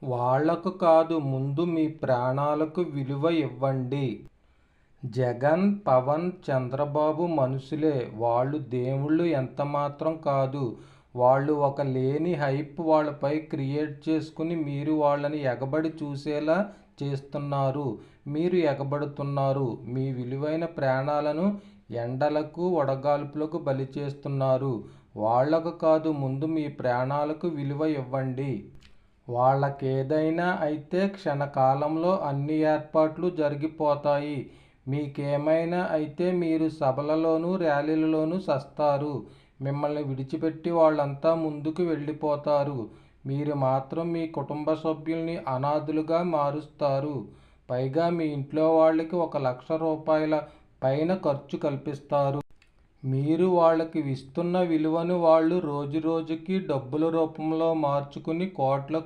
వాళ్లకు కాదు, ముందు మీ ప్రాణాలకు విలువ ఇవ్వండి. జగన్, పవన్, చంద్రబాబు మనుషులే. వాళ్ళు దేవుళ్ళు ఎంతమాత్రం కాదు. వాళ్ళు ఒక లేని హైప్ వాళ్ళపై క్రియేట్ చేసుకుని మీరు వాళ్ళని ఎగబడి చూసేలా చేస్తున్నారు. మీరు ఎగబడుతున్నారు. మీ విలువైన ప్రాణాలను ఎండలకు, వడగాల్పులకు బలి చేస్తున్నారు. వాళ్లకు కాదు, ముందు మీ ప్రాణాలకు విలువ ఇవ్వండి. వాళ్ళకేదైనా అయితే క్షణకాలంలో అన్ని ఏర్పాట్లు జరిగిపోతాయి. మీకేమైనా అయితే మీరు సభలలోనూ, ర్యాలీలలోనూ చస్తారు. మిమ్మల్ని విడిచిపెట్టి వాళ్ళంతా ముందుకు వెళ్ళిపోతారు. మీరు మాత్రం మీ కుటుంబ సభ్యుల్ని అనాథలుగా మారుస్తారు. పైగా మీ ఇంట్లో వాళ్ళకి 1,00,000 రూపాయల పైన ఖర్చు కల్పిస్తారు. మీరు వాళ్ళకి ఇస్తున్న విలువను వాళ్ళు రోజురోజుకీ డబ్బుల రూపంలో మార్చుకుని కోట్లకు